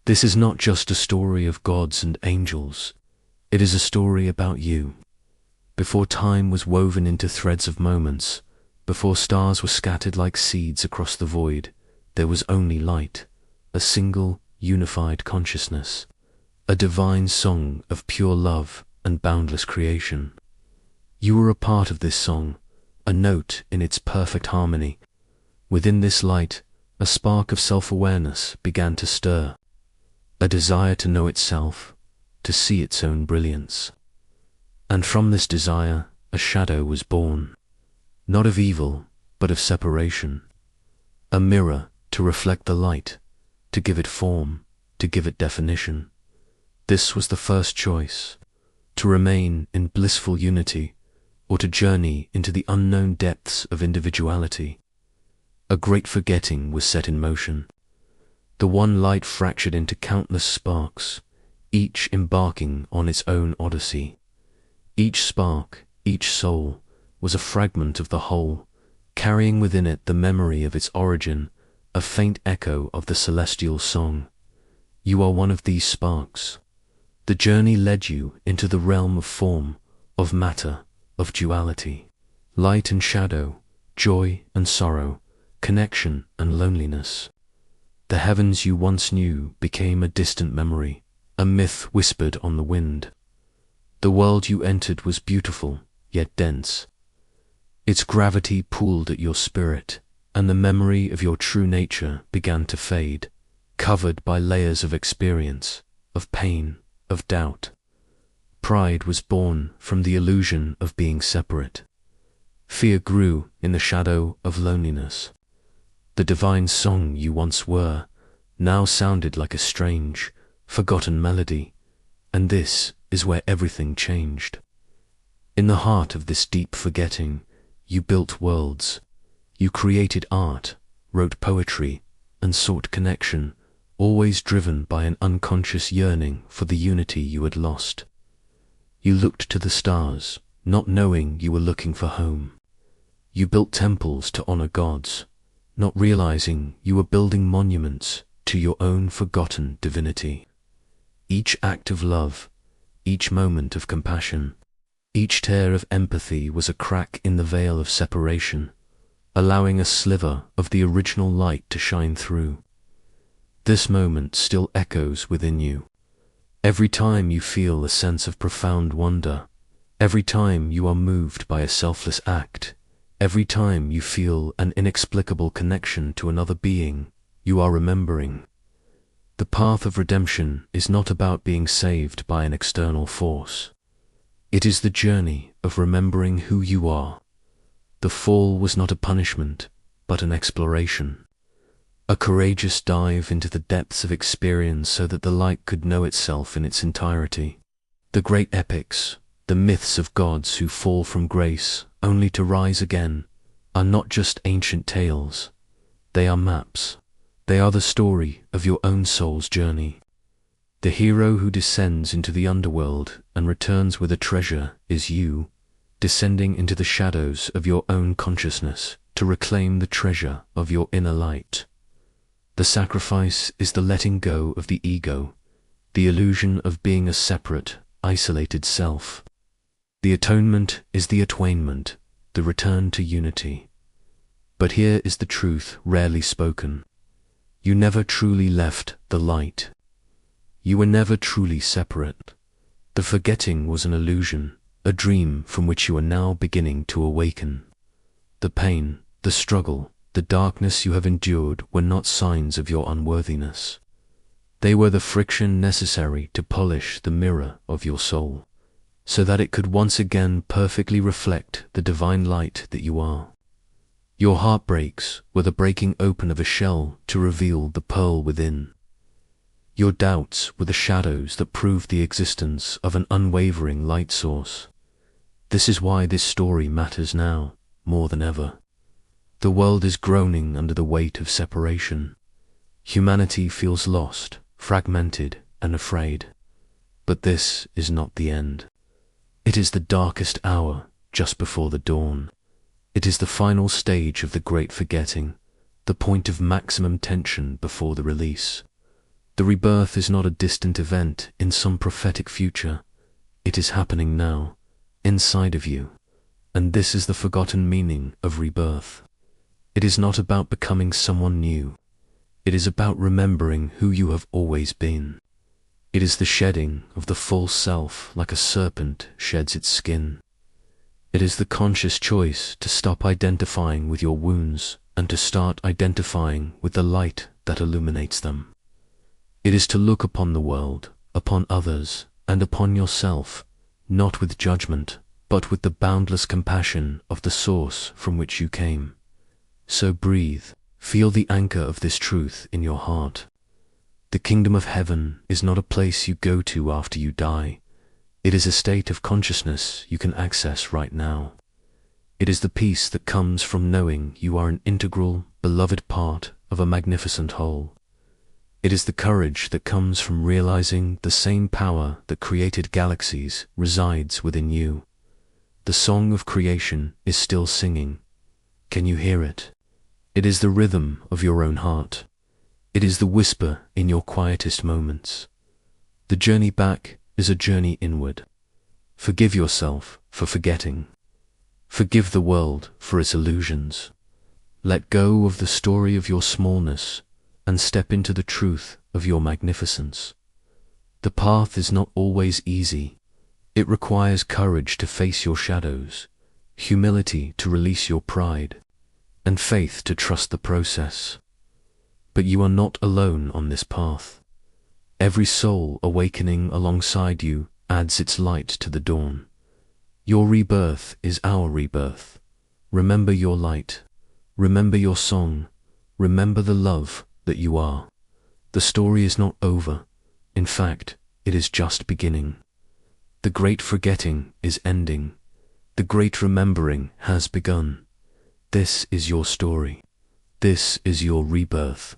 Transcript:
This is not just a story of gods and angels. It is a story about you. Before time was woven into threads of moments, before stars were scattered like seeds across the void, there was only light, a single, unified consciousness, a divine song of pure love and boundless creation. You were a part of this song, a note in its perfect harmony. Within this light, a spark of self-awareness began to stir, a desire to know itself, to see its own brilliance. And from this desire, a shadow was born, not of evil, but of separation, a mirror to reflect the light, to give it form, to give it definition. This was the first choice, to remain in blissful unity, or to journey into the unknown depths of individuality. A great forgetting was set in motion. The one light fractured into countless sparks, each embarking on its own odyssey. Each spark, each soul, was a fragment of the whole, carrying within it the memory of its origin, a faint echo of the celestial song. You are one of these sparks. The journey led you into the realm of form, of matter, of duality, light and shadow, joy and sorrow, connection and loneliness. The heavens you once knew became a distant memory, a myth whispered on the wind. The world you entered was beautiful, yet dense. Its gravity pulled at your spirit, and the memory of your true nature began to fade, covered by layers of experience, of pain, of doubt. Pride was born from the illusion of being separate. Fear grew in the shadow of loneliness. The divine song you once were now sounded like a strange, forgotten melody, and this is where everything changed. In the heart of this deep forgetting, you built worlds. You created art, wrote poetry, and sought connection, always driven by an unconscious yearning for the unity you had lost. You looked to the stars, not knowing you were looking for home. You built temples to honor gods, not realizing you were building monuments to your own forgotten divinity. Each act of love, each moment of compassion, each tear of empathy was a crack in the veil of separation, allowing a sliver of the original light to shine through. This moment still echoes within you. Every time you feel a sense of profound wonder, every time you are moved by a selfless act, every time you feel an inexplicable connection to another being, you are remembering. The path of redemption is not about being saved by an external force. It is the journey of remembering who you are. The fall was not a punishment, but an exploration. A courageous dive into the depths of experience so that the light could know itself in its entirety. The great epics, the myths of gods who fall from grace only to rise again, are not just ancient tales. They are maps. They are the story of your own soul's journey. The hero who descends into the underworld and returns with a treasure is you, descending into the shadows of your own consciousness to reclaim the treasure of your inner light. The sacrifice is the letting go of the ego, the illusion of being a separate, isolated self. The atonement is the attainment, the return to unity. But here is the truth rarely spoken. You never truly left the light. You were never truly separate. The forgetting was an illusion, a dream from which you are now beginning to awaken. The pain, the struggle, the darkness you have endured were not signs of your unworthiness. They were the friction necessary to polish the mirror of your soul, so that it could once again perfectly reflect the divine light that you are. Your heartbreaks were the breaking open of a shell to reveal the pearl within. Your doubts were the shadows that proved the existence of an unwavering light source. This is why this story matters now, more than ever. The world is groaning under the weight of separation. Humanity feels lost, fragmented, and afraid. But this is not the end. It is the darkest hour just before the dawn. It is the final stage of the great forgetting, the point of maximum tension before the release. The rebirth is not a distant event in some prophetic future. It is happening now, inside of you. And this is the forgotten meaning of rebirth. It is not about becoming someone new. It is about remembering who you have always been. It is the shedding of the false self like a serpent sheds its skin. It is the conscious choice to stop identifying with your wounds and to start identifying with the light that illuminates them. It is to look upon the world, upon others, and upon yourself, not with judgment, but with the boundless compassion of the source from which you came. So breathe, feel the anchor of this truth in your heart. The kingdom of heaven is not a place you go to after you die. It is a state of consciousness you can access right now. It is the peace that comes from knowing you are an integral, beloved part of a magnificent whole. It is the courage that comes from realizing the same power that created galaxies resides within you. The song of creation is still singing. Can you hear it? It is the rhythm of your own heart. It is the whisper in your quietest moments. The journey back is a journey inward. Forgive yourself for forgetting. Forgive the world for its illusions. Let go of the story of your smallness and step into the truth of your magnificence. The path is not always easy. It requires courage to face your shadows, humility to release your pride, and faith to trust the process. But you are not alone on this path. Every soul awakening alongside you adds its light to the dawn. Your rebirth is our rebirth. Remember your light. Remember your song. Remember the love that you are. The story is not over. In fact, it is just beginning. The great forgetting is ending. The great remembering has begun. This is your story. This is your rebirth.